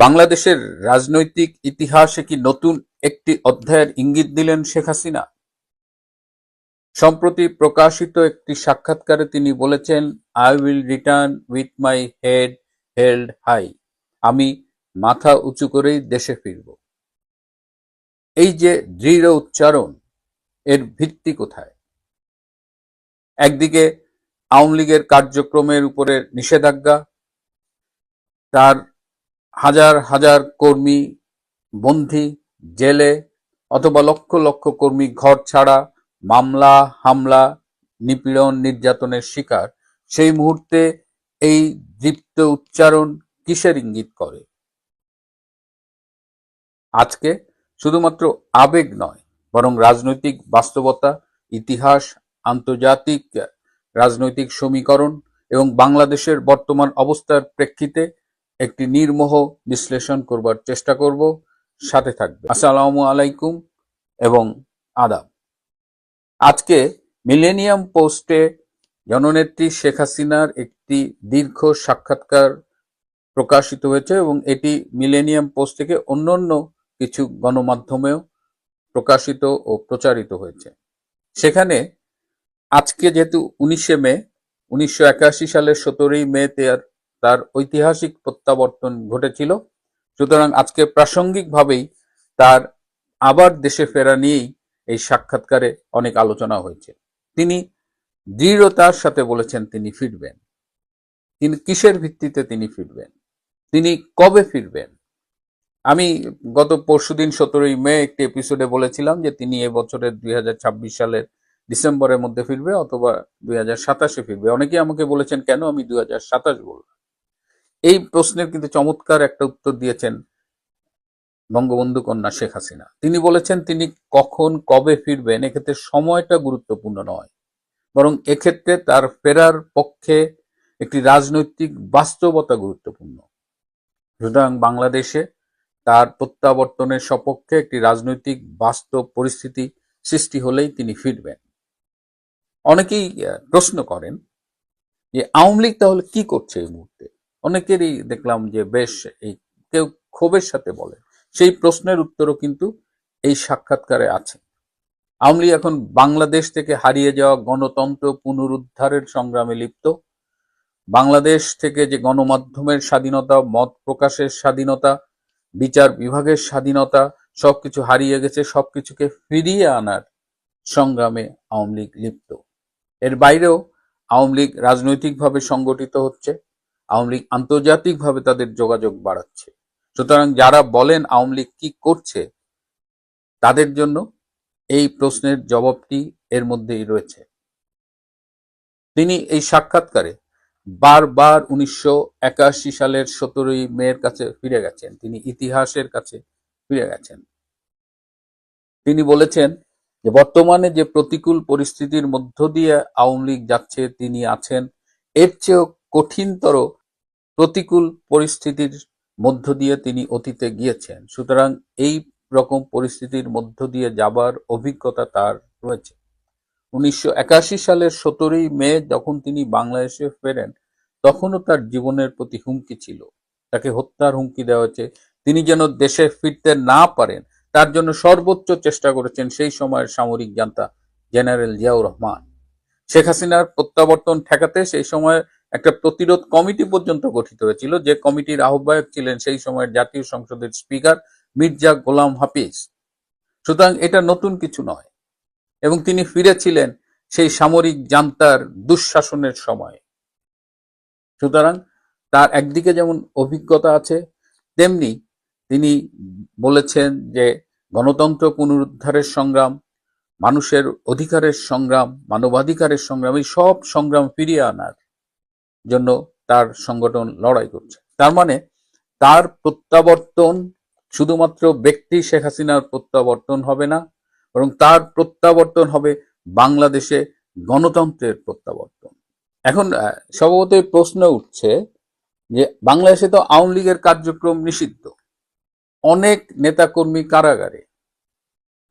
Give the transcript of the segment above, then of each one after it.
বাংলাদেশের রাজনৈতিক ইতিহাসে কি নতুন একটি অধ্যায়ের ইঙ্গিত দিলেন শেখ হাসিনা? সম্প্রতি প্রকাশিত একটি সাক্ষাৎকারে তিনি বলেছেন, I will return with my head held high. আমি মাথা উঁচু করেই দেশে ফিরব। এই যে দৃঢ় উচ্চারণ, এর ভিত্তি কোথায়? একদিকে আওয়ামী লীগের কার্যক্রমের উপরে নিষেধাজ্ঞা, তার হাজার হাজার কর্মী বন্দী, জেলে, অথবা লক্ষ লক্ষ কর্মী ঘর ছাড়া, মামলা হামলা, নিপীড়ন নির্যাতনের শিকার। সেই মুহূর্তে এই দীপ্ত উচ্চারণ কিসের ইঙ্গিত করে? আজকে শুধুমাত্র আবেগ নয়, বরং রাজনৈতিক বাস্তবতা, ইতিহাস, আন্তর্জাতিক রাজনৈতিক সমীকরণ এবং বাংলাদেশের বর্তমান অবস্থার প্রেক্ষিতে একটি নির্মোহ বিশ্লেষণ করবার চেষ্টা করব। সাথে থাকবে। আসসালামু আলাইকুম এবং আদাব। আজকে মিলেনিয়াম পোস্টে জননেত্রী শেখ হাসিনার একটি দীর্ঘ সাক্ষাৎকার প্রকাশিত হয়েছে এবং এটি মিলেনিয়াম পোস্ট থেকে অন্যান্য কিছু গণমাধ্যমেও প্রকাশিত ও প্রচারিত হয়েছে। সেখানে আজকে যেহেতু 19শে মে, 1981 সালের 17ই মে তার ঐতিহাসিক প্রত্যাবর্তন ঘটেছিল, সুতরাং আজকে প্রাসঙ্গিকভাবেই তার আবার দেশে ফেরা নিয়েই এই সাক্ষাৎকারে অনেক আলোচনা হয়েছে। তিনি দৃঢ়তার সাথে বলেছেন তিনি ফিরবেন। তিনি কিসের ভিত্তিতে তিনি ফিরবেন, তিনি কবে ফিরবেন? আমি গত পরশুদিন 17ই মে একটি এপিসোডে বলেছিলাম যে তিনি এবছরের 2026 সালের ডিসেম্বরের মধ্যে ফিরবে অথবা 2027-এ ফিরবে। অনেকেই আমাকে বলেছেন কেন আমি 2027 বললাম। এই প্রশ্নের কিন্তু চমৎকার একটা উত্তর দিয়েছেন বঙ্গবন্ধু কন্যা শেখ হাসিনা। তিনি বলেছেন তিনি কখন কবে ফিরবেন এক্ষেত্রে সময়টা গুরুত্বপূর্ণ নয়, বরং এক্ষেত্রে তার ফেরার পক্ষে একটি রাজনৈতিক বাস্তবতা গুরুত্বপূর্ণ। সুতরাং বাংলাদেশে তার প্রত্যাবর্তনের সপক্ষে একটি রাজনৈতিক বাস্তব পরিস্থিতি সৃষ্টি হলেই তিনি ফিরবেন। অনেকেই প্রশ্ন করেন যে আওয়ামী লীগ তাহলে কি করছে এই মুহূর্তে? অনেকেরই দেখলাম যে বেশ এই কেউ ক্ষোভের সাথে বলে। সেই প্রশ্নের উত্তরও কিন্তু এই সাক্ষাৎকারে আছে। আওয়ামী লীগ এখন বাংলাদেশ থেকে হারিয়ে যাওয়া গণতন্ত্র পুনরুদ্ধারের সংগ্রামে লিপ্ত। বাংলাদেশ থেকে যে গণমাধ্যমের স্বাধীনতা, মত প্রকাশের স্বাধীনতা, বিচার বিভাগের স্বাধীনতা সবকিছু হারিয়ে গেছে, সবকিছুকে ফিরিয়ে আনার সংগ্রামে আওয়ামী লীগ লিপ্ত। এর বাইরেও আওয়ামী লীগ রাজনৈতিকভাবে সংগঠিত হচ্ছে, আওয়ামী লীগ আন্তর্জাতিকভাবে তাদের যোগাযোগ বাড়াচ্ছে। সুতরাং যারা বলেন আওয়ামী লীগ কি করছে, তাদের জন্য এই প্রশ্নের জবাবটি এর মধ্যেই রয়েছে। তিনি এই সাক্ষাৎকারে বারবার 1981 সালের 17ই মের কাছে ফিরে গেছেন, তিনি ইতিহাসের কাছে ফিরে গেছেন। তিনি বলেছেন যে বর্তমানে যে প্রতিকূল পরিস্থিতির মধ্য দিয়ে আওয়ামী লীগ যাচ্ছে, তিনি আছেন এর চেয়েও কঠিনতর প্রতিকূল পরিস্থিতির মধ্য দিয়ে তিনি অতীতে গিয়েছেন। সুতরাং এই রকম পরিস্থিতির মধ্য দিয়ে যাবার অভিজ্ঞতা তার রয়েছে। 1981 সালের 17ই মে যখন তিনি বাংলাদেশে ফেরেন, তখনও তার জীবনের প্রতি হুমকি ছিল, তাকে হত্যার হুমকি দেওয়া হয়েছে। তিনি যেন দেশে ফিরতে না পারেন তার জন্য সর্বোচ্চ চেষ্টা করেছেন সেই সময়ের সামরিক জান্তা জেনারেল জিয়াউর রহমান। শেখ হাসিনার প্রত্যাবর্তন ঠেকাতে সেই সময় একটা প্রতিরোধ কমিটি পর্যন্ত গঠিত হয়েছিল, যে কমিটির আহ্বায়ক ছিলেন সেই সময়ের জাতীয় সংসদের স্পিকার মির্জা গোলাম হাফিজ। সুতরাং এটা নতুন কিছু নয়, এবং তিনি ফিরেছিলেন সেই সামরিক জান্তার দুঃশাসনের সময়। সুতরাং তার একদিকে যেমন অভিজ্ঞতা আছে, তেমনি তিনি বলেছেন যে গণতন্ত্র পুনরুদ্ধারের সংগ্রাম, মানুষের অধিকারের সংগ্রাম, মানবাধিকারের সংগ্রাম, এই সব সংগ্রাম ফিরিয়ে আনার জন্য তার সংগঠন লড়াই করছে। তার মানে তার প্রত্যাবর্তন শুধুমাত্র ব্যক্তি শেখ হাসিনার প্রত্যাবর্তন হবে না, বরং তার প্রত্যাবর্তন হবে বাংলাদেশে গণতন্ত্রের প্রত্যাবর্তন। এখন স্বভাবতই প্রশ্ন উঠছে যে বাংলাদেশে তো আওয়ামী লীগের কার্যক্রম নিষিদ্ধ, অনেক নেতাকর্মী কারাগারে,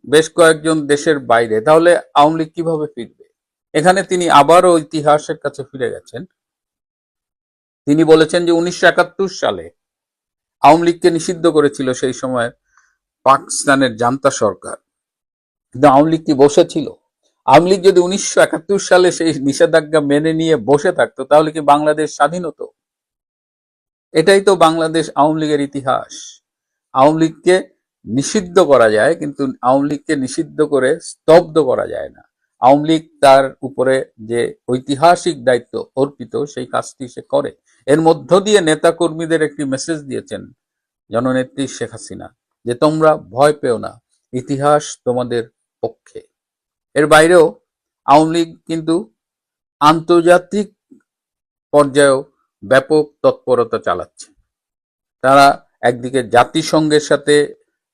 বেশ কয়েকজন দেশের বাইরে, তাহলে আওয়ামী লীগ কিভাবে ফিরবে? এখানে তিনি আবারও ইতিহাসের কাছে ফিরে গেছেন। তিনি বলেছেন যে 1971 সালে আওয়ামী লীগকে নিষিদ্ধ করেছিল সেই সময় পাকিস্তানের জান্তা সরকার। কিন্তু আওয়ামী লীগ কি বসে ছিল? আওয়ামী লীগ যদি 1971 সালে সেই নিষেধাজ্ঞা মেনে নিয়ে বসে থাকতো তাহলে কি বাংলাদেশ স্বাধীন হতো? এটাই তো বাংলাদেশ আওয়ামী লীগের ইতিহাস। আওয়ামী লীগকে নিষিদ্ধ করা যায়, কিন্তু আওয়ামী লীগকে নিষিদ্ধ করে স্তব্ধ করা যায় না। আওয়ামী লীগ তার উপরে যে ঐতিহাসিক দায়িত্ব অর্পিত সেই কাজটি সে করে। এর মধ্য দিয়ে নেতা কর্মীদের একটি মেসেজ দিয়েছেন জননেত্রী শেখ হাসিনা যে তোমরা ভয় পেও না, ইতিহাস তোমাদের পক্ষে। এর বাইরেও আওয়ামী লীগ কিন্তু আন্তর্জাতিক পর্যায়েও ব্যাপক তৎপরতা চালাচ্ছে। তারা একদিকে জাতিসংঘের সাথে,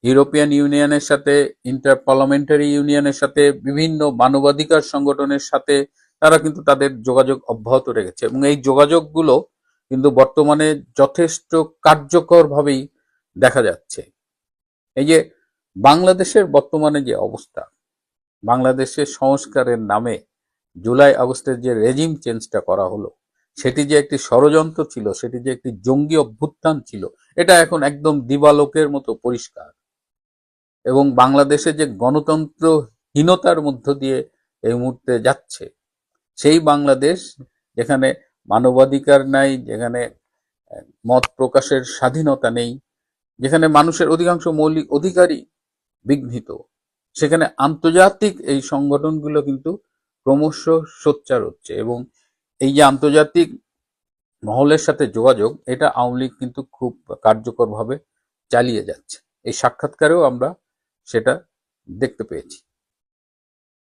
ইউরোপিয়ান ইউনিয়নের সাথে, ইন্টার পার্লামেন্টারি ইউনিয়নের সাথে, বিভিন্ন মানবাধিকার সংগঠনের সাথে তারা কিন্তু তাদের যোগাযোগ অব্যাহত রেখেছে এবং এই যোগাযোগগুলো কিন্তু বর্তমানে যথেষ্ট কার্যকরভাবেই দেখা যাচ্ছে। এই যে বাংলাদেশের বর্তমানে যে অবস্থা, বাংলাদেশের সংস্কারের নামে জুলাই আগস্টের যে রেজিম চেঞ্জটা করা হলো, সেটি যে একটি ষড়যন্ত্র ছিল, সেটি যে একটি জঙ্গি অভ্যুত্থান ছিল, এটা এখন একদম দিবালোকের মতো পরিষ্কার। এবং বাংলাদেশে যে গণতন্ত্রহীনতার মধ্য দিয়ে এই মুহূর্তে যাচ্ছে, সেই বাংলাদেশ যেখানে মানবাধিকার নাই, যেখানে মত প্রকাশের স্বাধীনতা নেই, যেখানে মানুষের অধিকাংশ মৌলিক অধিকারই বিঘ্নিত, সেখানে আন্তর্জাতিক এই সংগঠনগুলো কিন্তু ক্রমশ সোচ্চার হচ্ছে। এবং এই যে আন্তর্জাতিক মহলের সাথে যোগাযোগ, এটা আওয়ামী লীগ কিন্তু খুব কার্যকরভাবে চালিয়ে যাচ্ছে। এই সাক্ষাৎকারেও আমরা সেটা দেখতে পেয়েছি।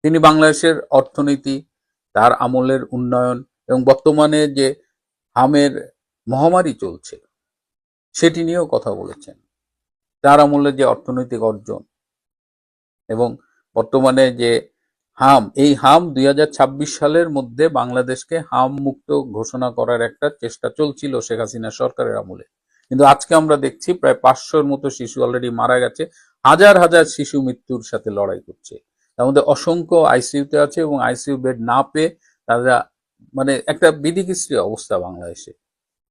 তিনি বাংলাদেশের অর্থনীতি, তার আমলের উন্নয়ন এবং বর্তমানে যে হামের মহামারী চলছে সেটি নিয়েও কথা বলেছেন। তার আমলে যে অর্থনৈতিক অর্জন এবং বর্তমানে যে এই হাম 2026 সালের মধ্যে বাংলাদেশকে হাম মুক্ত ঘোষণা করার একটা চেষ্টা চলছিল শেখ হাসিনা সরকারের আমলে। কিন্তু আজকে আমরা দেখছি প্রায় 500-র মতো শিশু অলরেডি মারা গেছে, হাজার হাজার শিশু মৃত্যুর সাথে লড়াই করছে। তার মধ্যে অসংখ্য আইসিইউতে আছে এবং আইসিইউ বেড না পেয়ে তারা মানে একটা বিধিকিস্ত্রী অবস্থা বাংলাদেশে।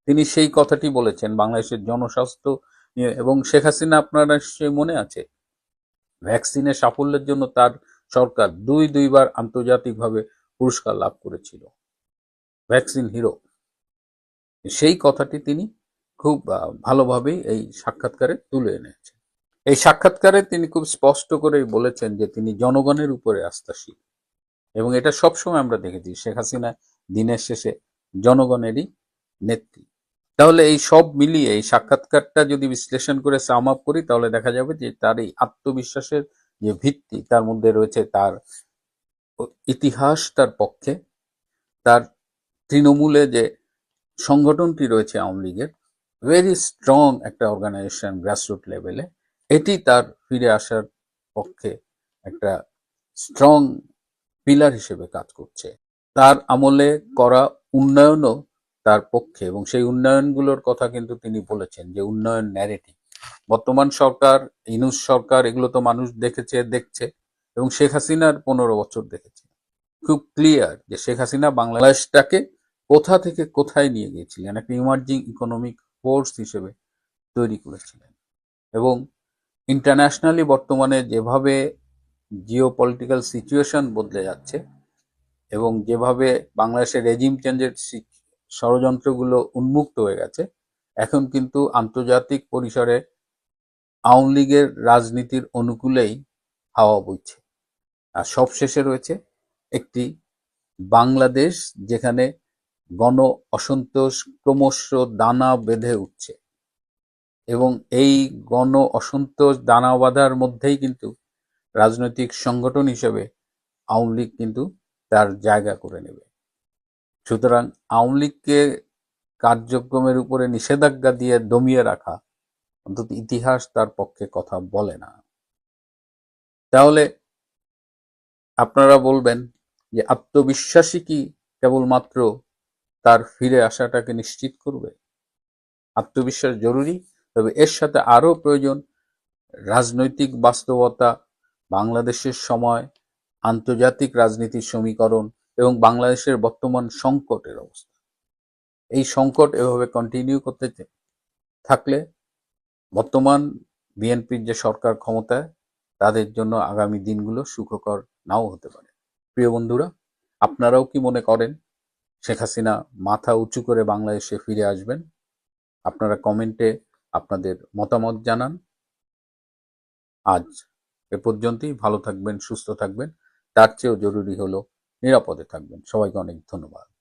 তিনি সেই কথাটি বলেছেন বাংলাদেশের জনস্বাস্থ্য নিয়ে। এবং শেখ হাসিনা, আপনারা নিশ্চয়ই মনে আছে, ভ্যাকসিনের সাফল্যের জন্য তার সরকার দুইবার আন্তর্জাতিকভাবে পুরস্কার লাভ করেছিল, ভ্যাকসিন হিরো। সেই কথাটি তিনি খুব ভালোভাবেই এই সাক্ষাৎকারে তুলে এনেছেন। এই সাক্ষাৎকারে তিনি খুব স্পষ্ট করেই বলেছেন যে তিনি জনগণের উপরে আস্থাশীল এবং এটা সবসময় আমরা দেখেছি শেখ হাসিনা দিনের শেষে জনগণেরই নেত্রী। তাহলে এই সব মিলিয়ে এই সাক্ষাৎকারটা যদি বিশ্লেষণ করে সাম আপ করি তাহলে দেখা যাবে যে তার এই আত্মবিশ্বাসের যে ভিত্তি, তার মধ্যে রয়েছে তার ইতিহাস তার পক্ষে, তার তৃণমূলে যে সংগঠনটি রয়েছে আওয়ামী লীগের, ভেরি স্ট্রং একটা অর্গানাইজেশন গ্রাসরুট লেভেলে, এটি তার ফিরে আসার পক্ষে একটা স্ট্রং পিলার হিসেবে কাজ করছে। তার আমলে করা উন্নয়নও তার পক্ষে এবং সেই উন্নয়নগুলোর কথা কিন্তু তিনি বলেছেন যে উন্নয়ন ন্যারেটিভ। বর্তমান সরকার, ইউনূস সরকার, এগুলো তো মানুষ দেখছে এবং শেখ হাসিনার 15 বছর দেখেছে। খুব ক্লিয়ার যে শেখ হাসিনা বাংলাদেশটাকে কোথা থেকে কোথায় নিয়ে গিয়েছিলেন, একটা ইমার্জিং ইকোনমিক ফোর্স হিসেবে তৈরি করেছিলেন। এবং ইন্টারন্যাশনালি বর্তমানে যেভাবে জিও পলিটিক্যাল সিচুয়েশন বদলে যাচ্ছে এবং যেভাবে বাংলাদেশের রেজিম চেঞ্জের ষড়যন্ত্রগুলো উন্মুক্ত হয়ে গেছে, এখন কিন্তু আন্তর্জাতিক পরিসরে আওয়ামী লীগের রাজনীতির অনুকূলেই হাওয়া বইছে। আর সবশেষে রয়েছে একটি বাংলাদেশ যেখানে গণ অসন্তোষ ক্রমশ দানা বেঁধে উঠছে এবং এই গণ অসন্তোষ দানা বাঁধার মধ্যেই কিন্তু রাজনৈতিক সংগঠন হিসেবে আওয়ামী লীগ কিন্তু তার জায়গা করে নেবে। সুতরাং আওয়ামী লীগকে কার্যক্রমের উপরে নিষেধাজ্ঞা দিয়ে দমিয়ে রাখা অন্তত ইতিহাস তার পক্ষে কথা বলে না। তাহলে আপনারা বলবেন যে আত্মবিশ্বাসী কি কেবলমাত্র তার ফিরে আসাটাকে নিশ্চিত করবে? আত্মবিশ্বাস জরুরি, তবে এর সাথে আরো প্রয়োজন রাজনৈতিক বাস্তবতা, বাংলাদেশের সময়, আন্তর্জাতিক রাজনীতির সমীকরণ এবং বাংলাদেশের বর্তমান সংকটের অবস্থা। এই সংকট এভাবে কন্টিনিউ করতে থাকলে বর্তমান বিএনপির যে সরকার ক্ষমতায়, তাদের জন্য আগামী দিনগুলো সুখকর নাও হতে পারে। প্রিয় বন্ধুরা, আপনারাও কি মনে করেন শেখ হাসিনা মাথা উঁচু করে বাংলাদেশে ফিরে আসবেন? আপনারা কমেন্টে আপনাদের মতামত জানান। আজ এ পর্যন্তই। ভালো থাকবেন, সুস্থ থাকবেন। তার চেয়েও জরুরি হলো নিরাপদে থাকবেন। সবাইকে অনেক ধন্যবাদ।